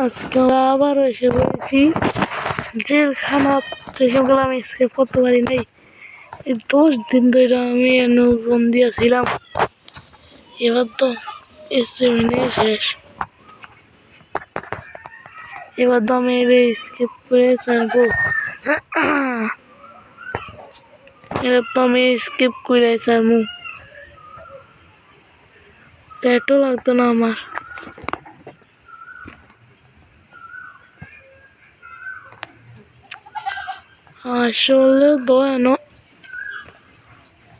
আজকে আমরা আবারও এসে পড়েছি জেলখানা। এসে গেলাম, এসকেপ করতে পারি নাই। এই 10 দিন ধরে আমি বন্দি ছিলাম। এবার তো শেষ। এবার তো আমি স্কেপ করে ছাড়বো। এবার তো আমি স্কেপ করে ছাড়বো। পেটও লাগতো না আমার। আসলে দয়ানো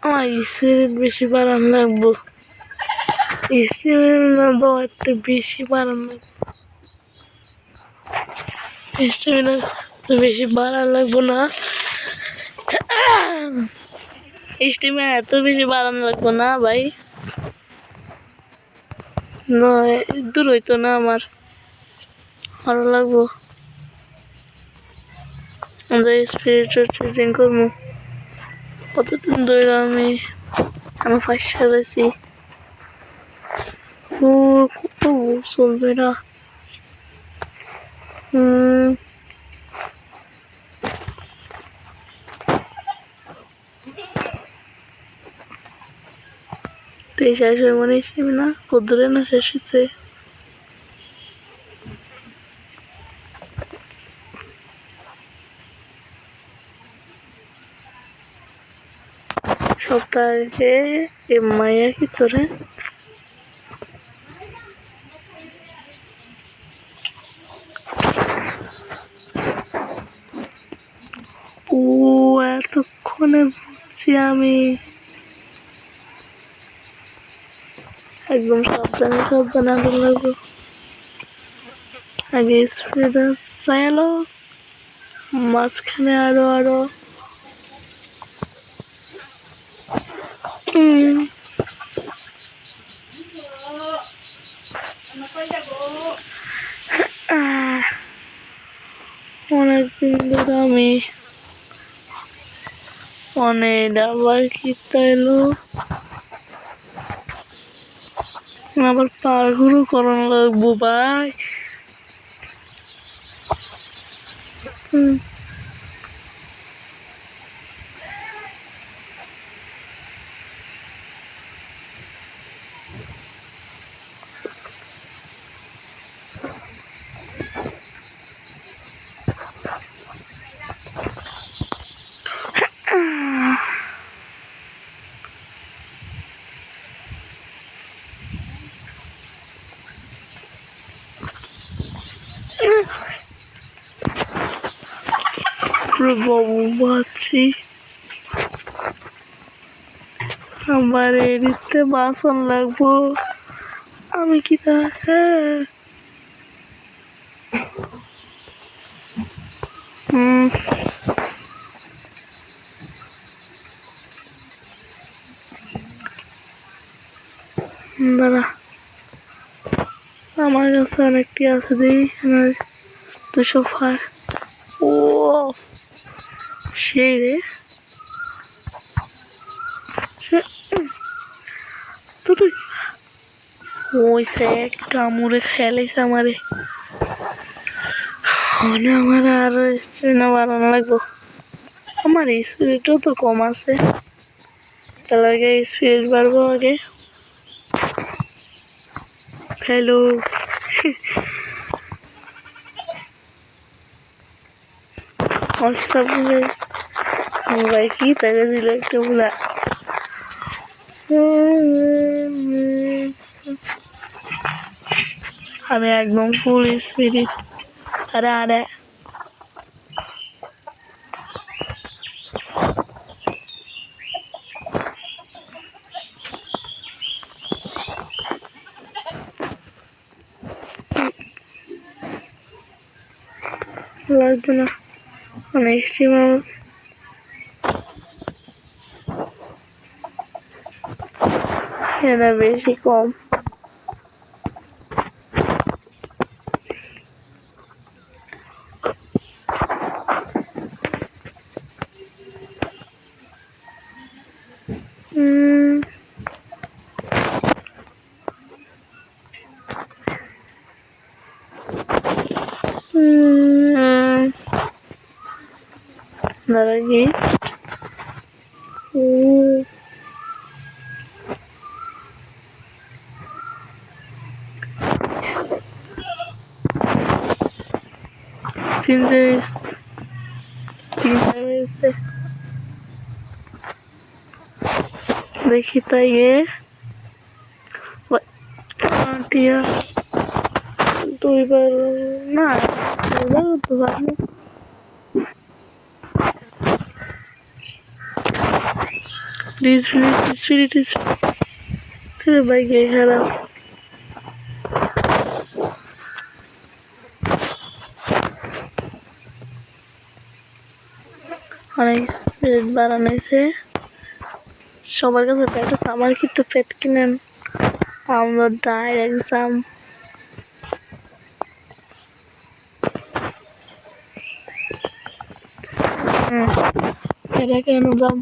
আমার স্পিরিট বেশি বাড়ান লাগবো। স্পিরিট না দয়াতে বেশি বাড়ান লাগবো। স্পিরিট তো বেশি বাড়ান লাগবো না। স্টিমে এত বেশি বাড়ান লাগবো না ভাই। দূর হইতো না আমার ভালো লাগবো। আমরা স্পিরিট ট্রেনিং করবো। কতদিন ধরে আমি ফাঁসা গেছি। কত চলবে না। শেষ হয়ে মনে হচ্ছে না কদ্দুরে না শেষ হচ্ছে। সপ্তাহে মাইয়া কি তোরে ও এতক্ষণে বুঝছি আমি। একদম সাবধানে আগুন লাগবো। আগে স্প্রেটা চাইলো, মাঝখানে আরো অনেকদিন ধরে আমি অনেক আবার কি তাইলো আবার পাগুলো করানো লাগবো ভাই। বাবু ভাবছি আমার এদিকে বাসন লাগবো। আমি কি তা দাদা আমার কাছে অনেকটি আছে দিই 200 ও সেই রে ওই একটা আমুরে খেলেছে আমারে। আমার আরো স্ট্রেনা বাড়ানো লাগবো। আমার স্পিরিটও তো কম আছে, তার আগে স্পিরিট বাড়বো আগে। হ্যালো ভাই কি তাকে দিল একটা বলা। আমি একদম ফুল স্পিরিট। আরে লাগবে না অনেক সীমা এটা বেশি কম। দাঁড়া কি তিনটে তিনটে দেখি তাই টিয়া দুইবার না তো ভাবনি বাইকে খারাপ অনেক পেট বাড়ানো হয়েছে সবার কাছে পেট আছে আমার কিন্তু পেট কিনেন আমরা ডাইরেক্ট এক্সাম এটা কেন দাম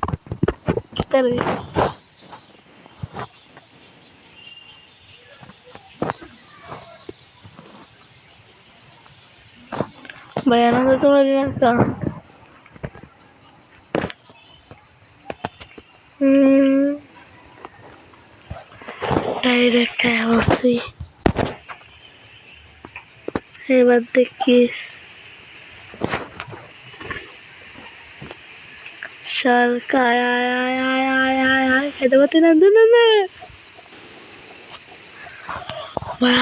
भयानक তোমার একটা ডাইরেক্ট আসছি এবার দেখি সরকার খেতে পারছি না ভাই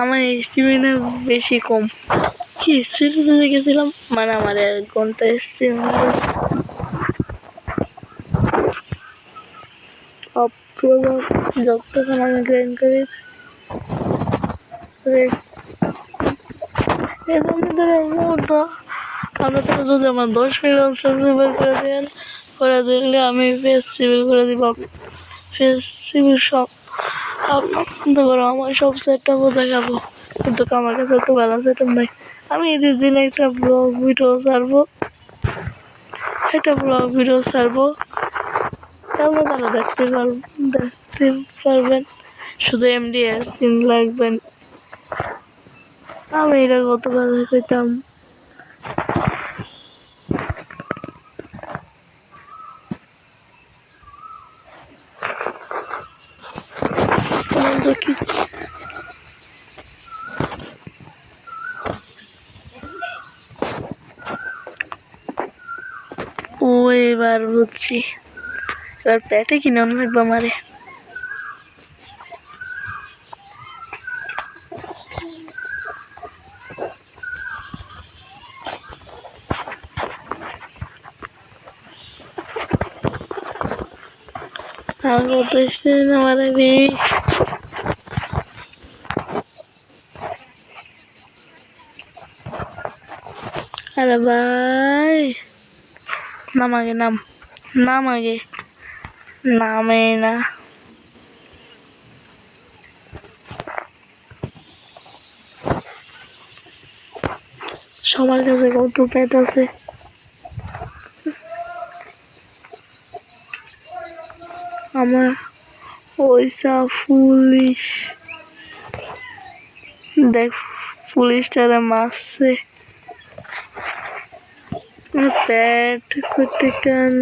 আমার স্টিমিনা বেশি কম কি স্পিডে গেছিলাম মানে আমার 1 ঘন্টা স্টিমিনা যতক্ষণ আমি গ্রাইন্ড করি আমরা তো যদি আমার 10 মিলিয়ন সাবস্ক্রাইবার করে দিলে আমি ফেস্টিভ্যাল করে দিব ফেস্টিভ্যাল সব আপনার করো আমার সব সেটআপও দেখাবো কিন্তু আমার কাছে তো ভালো সেটআপ নাই আমি এদের দিন একটা ব্লগ ভিডিও ছাড়বো তাহলে দেখতে পারবেন শুধু MDS সিন লাগবেন আমি এটা কত ভালো পেতাম দেখি ও এবার বুঝছি এবার পেটে কিনে লাগবে আমারে aku tuh nama lebih ada bay nama ke nama ke namanya সবার কাছে কত পেট আছে আমার ওইসা পুলিশ দেখ পুলিশটারে মারছে পেট করতে কেন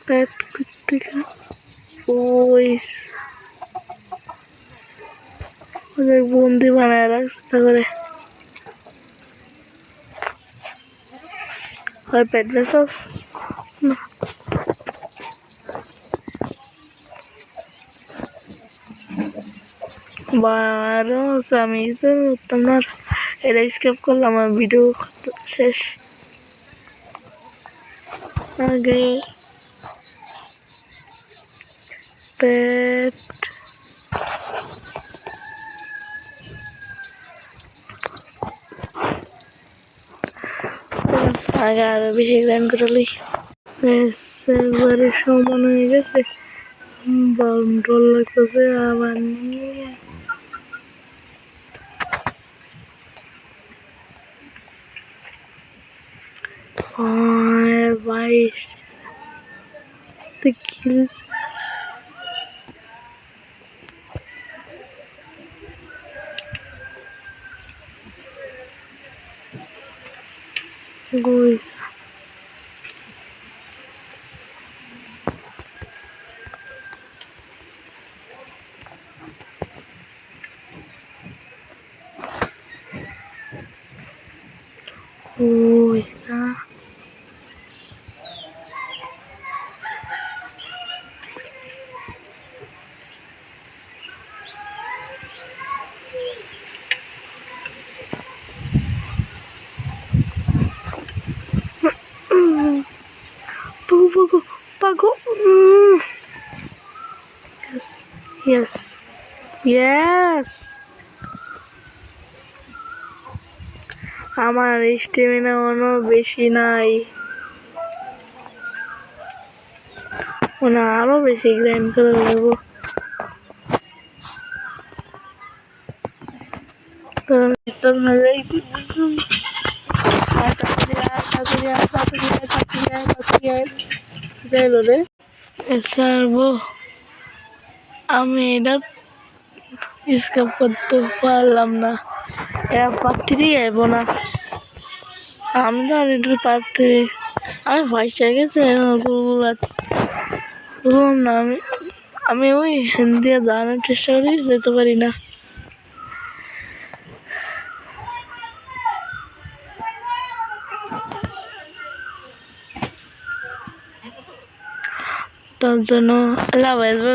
পেট করতে কেন ওই ওদের বন্দি বানায় রাখতে করে হয় পেট বেসস বারো আমি তো তোমার এটা স্কিপ করলাম আমার ভিডিও শেষ আগে পেট আগে আরো বেশি গ্রাইন্ড করলি একবারে সমান হয়ে গেছে বাউন্ডল লাগতেছে আবার নিয়ে বাইশ কিল Guys. Guys. Pago, pago. Yes, yes. আমার স্টেমিনা অনেক বেশি নাই, মানে আরো বেশি গ্রাইন্ড করে নেবো। আমি এটা স্কেপ করতে পারলাম না, এরা পাত্রই আইব না। আমি তো আর একটু পাত্রী, আমি পয়সা গেছে বললাম না। আমি ওই হিন্দি জানার চেষ্টা করি, যেতে পারি না। তার জন্য লাভ আসবে।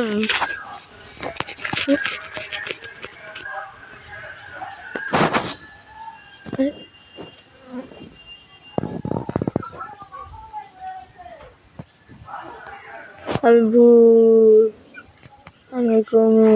আমি ভুল, আমি কমু।